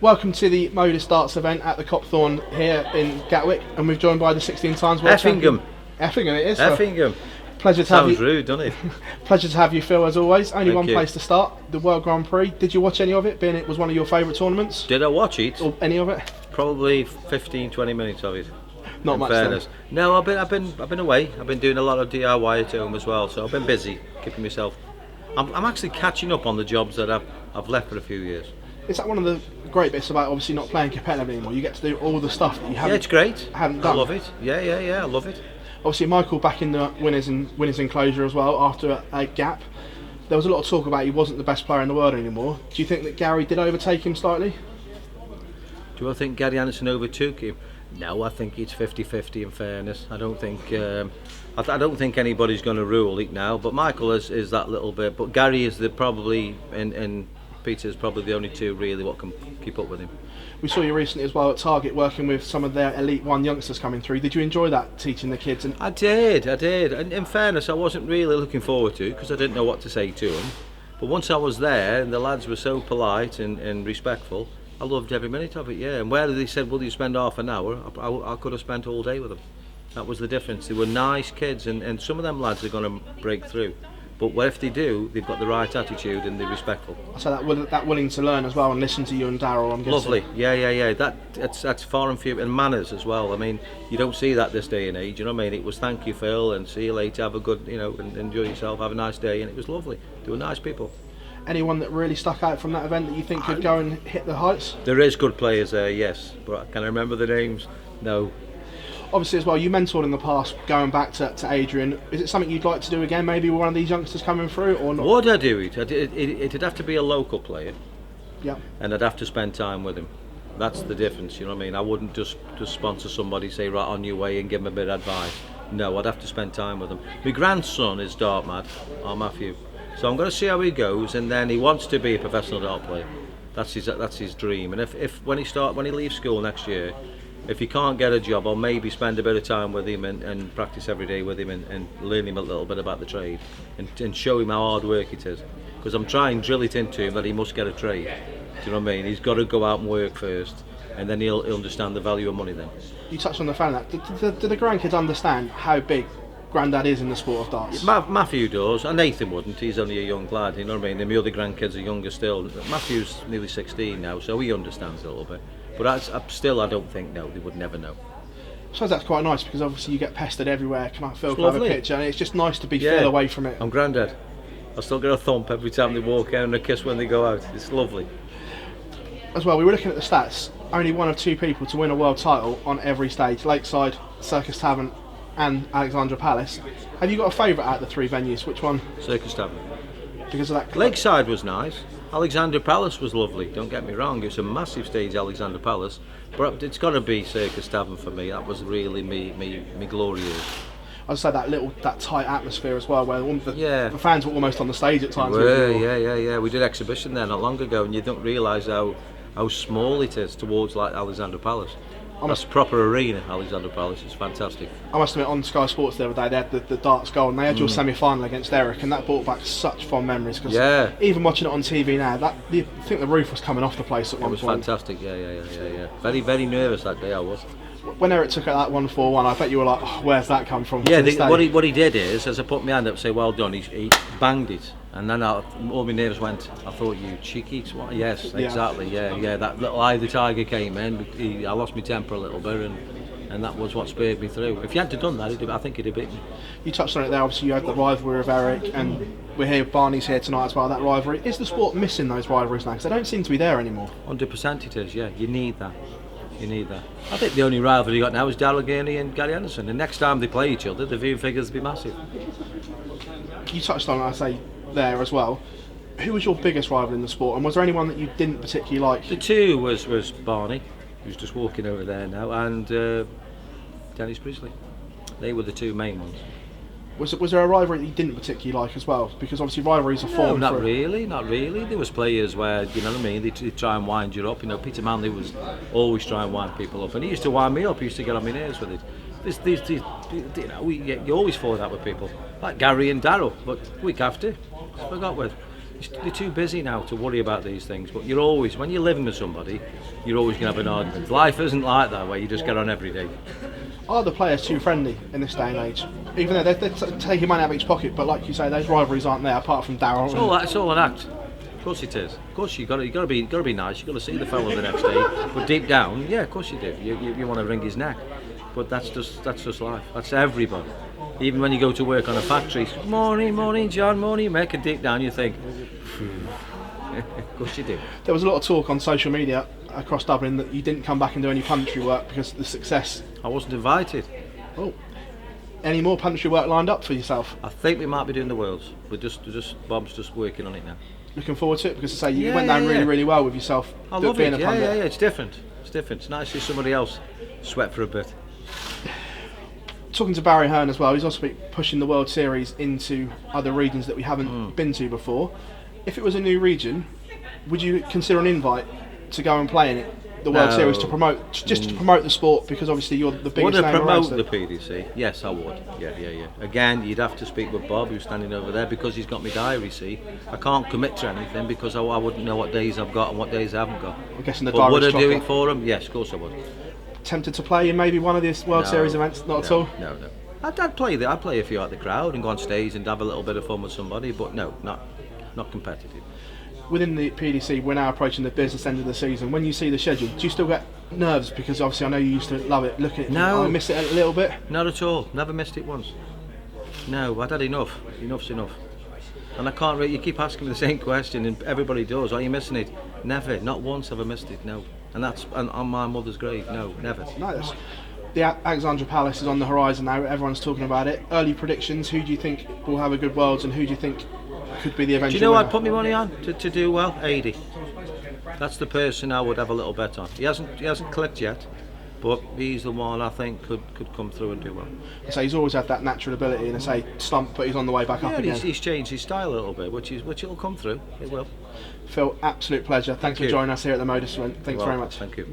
Welcome to the Modus Darts event at the Copthorne here in Gatwick, and we're joined by the 16 times world champion. Effingham it is. Effingham. Pleasure to Sounds have you. rude, doesn't it? Pleasure to have you, Phil, as always. Only Thank one you. place to start, the World Grand Prix. Did you watch any of it, being it was one of your favourite tournaments? Did I watch it? Or any of it? Probably 15-20 minutes of it. Not in much fairness. then. No, I've been away. I've been doing a lot of DIY at home as well, so I've been busy keeping myself. I'm actually catching up on the jobs that I've left for a few years. Is that one of the great bits about obviously not playing competitively anymore? You get to do all the stuff that you haven't. Yeah, it's great. Haven't done. I love it. Yeah, I love it. Obviously, Michael back in the winners enclosure as well after a gap. There was a lot of talk about he wasn't the best player in the world anymore. Do you think that Gary did overtake him slightly? Do I think Gary Anderson overtook him? No, I think it's 50-50 in fairness. I don't think I don't think anybody's going to rule it now. But Michael is that little bit. But Gary is probably and Peter's probably the only two really what can keep up with him. We saw you recently as well at Target working with some of their Elite One youngsters coming through. Did you enjoy that, teaching the kids? I did. And in fairness, I wasn't really looking forward to it because I didn't know what to say to them. But once I was there and the lads were so polite and respectful, I loved every minute of it, yeah. And where they said, will you spend half an hour, I could have spent all day with them. That was the difference. They were nice kids, and some of them lads are going to break through. But if they do, they've got the right attitude and they're respectful. So that willing to learn as well and listen to you and Daryl, I'm guessing. Lovely, yeah. That's far and few, and manners as well. I mean, you don't see that this day and age. You know what I mean? It was thank you, Phil, and see you later. Have a good, and enjoy yourself. Have a nice day, and it was lovely. They were nice people. Anyone that really stuck out from that event that you think could go and hit the heights? There is good players there, yes, but can I remember the names? No. Obviously as well, you mentored in the past, going back to Adrian. Is it something you'd like to do again, maybe with one of these youngsters coming through, or not? Would I do it? It'd have to be a local player. Yeah. And I'd have to spend time with him. That's the difference, you know what I mean? I wouldn't just sponsor somebody, say right on your way and give him a bit of advice. No, I'd have to spend time with him. My grandson is dart mad, our Matthew. So I'm going to see how he goes, and then he wants to be a professional dart player. That's his dream. And if when he leaves school next year, if he can't get a job, I'll maybe spend a bit of time with him and practice every day with him and learn him a little bit about the trade and show him how hard work it is. Because I'm trying to drill it into him that he must get a trade. Do you know what I mean? He's got to go out and work first, and then he'll understand the value of money then. You touched on the fact that do the grandkids understand how big Grandad is in the sport of darts? Matthew does, and Nathan wouldn't. He's only a young lad, you know what I mean? And my other grandkids are younger still. Matthew's nearly 16 now, so he understands a little bit. But I don't think, no, they would never know. I suppose that's quite nice because obviously you get pestered everywhere. Can I Phil have a lovely. picture? And it's just nice to be Phil away from it. I'm Grandad. I still get a thump every time they walk out and a kiss when they go out. It's lovely. As well, we were looking at the stats. Only one of two people to win a world title on every stage: Lakeside, Circus Tavern, and Alexandra Palace. Have you got a favourite out of the three venues? Which one? Circus Tavern. Because of that. Lakeside was nice. Alexandra Palace was lovely, don't get me wrong, it's a massive stage, Alexandra Palace, but it's got to be Circus Tavern for me. That was really me glory years. I'd say that tight atmosphere as well, where the fans were almost on the stage at times. Yeah. We did exhibition there not long ago, and you don't realise how small it is towards like Alexandra Palace. That's a proper arena, Alexandra Palace. It's fantastic. I must admit, on Sky Sports the other day, they had the darts goal, and they had your semi-final against Eric, and that brought back such fond memories. Cause even watching it on TV now, I think the roof was coming off the place at one point. It was fantastic. Yeah. Very, very nervous that day I was. When Eric took out that 1-4-1, I bet you were like, oh, where's that come from? Yeah, what he did is, as I put my hand up, say well done, he banged it, and then all my nerves went. I thought, you cheeky, what? Yes, exactly, yeah. That little eye of the tiger came in. I lost my temper a little bit, and that was what spurred me through. If you hadn't done that, I think he'd have beaten me. You touched on it there. Obviously, you had the rivalry of Eric, and we're here. Barney's here tonight as well. That rivalry, is the sport missing those rivalries now? Because they don't seem to be there anymore. 100% it is. Yeah, you need that. I think the only rivalry you got now is Daryl Gurney and Gary Anderson. And next time they play each other, the viewing figures will be massive. You touched on, I say, there as well. Who was your biggest rival in the sport, and was there anyone that you didn't particularly like? The two was Barney, who's just walking over there now, and Dennis Priestley. They were the two main ones. Was there a rivalry that you didn't particularly like as well? Because obviously rivalries are formed. No, not really. There was players where, you know what I mean, they try and wind you up. You know, Peter Manley was always trying to wind people up, and he used to wind me up. He used to get on my nerves with it. You always fall that with people, like Gary and Daryl, but week after, forgot with. You're too busy now to worry about these things. But you're always, when you're living with somebody, you're always going to have an argument. Life isn't like that, where you just get on every day. Are the players too friendly in this day and age? Even though they're taking money out of each pocket, but like you say, those rivalries aren't there apart from Daryl. It's all an act. Of course it is. Of course you got to be nice. You got to see the fellow the next day. But deep down, yeah, of course you do. You want to wring his neck. But that's just life. That's everybody. Even when you go to work on a factory, morning, John, morning, Mick, and deep down you think, of course you do. There was a lot of talk on social media across Dublin that you didn't come back and do any punditry work because of the success. I wasn't invited. Oh, any more punditry work lined up for yourself? I think we might be doing the Worlds. Bob's just working on it now. Looking forward to it, because I say you went down really well with yourself. I love being it. A pundit. Yeah. It's different. It's nice to see somebody else sweat for a bit. Talking to Barry Hearn as well, he's also been pushing the World Series into other regions that we haven't been to before. If it was a new region, would you consider an invite to go and play in it, the World Series, to promote the sport, because obviously you're the biggest name around? Would I promote the PDC? Yes, I would. Yeah. Again, you'd have to speak with Bob, who's standing over there, because he's got my diary. See, I can't commit to anything because I wouldn't know what days I've got and what days I haven't got. I'm guessing the but diary's would I do chocolate. it for him? Yes, of course I would. Tempted to play in maybe one of these World Series events? Not at all? No. I'd play a few at the crowd and go on stage and have a little bit of fun with somebody, but no, not competitive. Within the PDC, we're now approaching the business end of the season. When you see the schedule, do you still get nerves? Because obviously I know you used to love it, look at it. No. I miss it a little bit. Not at all. Never missed it once. No, I'd had enough. Enough's enough. And I can't really, you keep asking me the same question and everybody does. Are you missing it? Never. Not once have I missed it, no. And that's on my mother's grave. No, never. Nice. The Alexandra Palace is on the horizon now. Everyone's talking about it. Early predictions. Who do you think will have a good Worlds, and who do you think could be the eventual Do you know winner? I'd put my money on to do well? 80. That's the person I would have a little bet on. He hasn't clicked yet, but he's the one I think could come through and do well. I say he's always had that natural ability, and I say slump, but he's on the way back up again. He's changed his style a little bit, which it'll come through. It will. Phil, absolute pleasure. Thanks for joining us here at the Motor Sprint. Thanks very much. Thank you.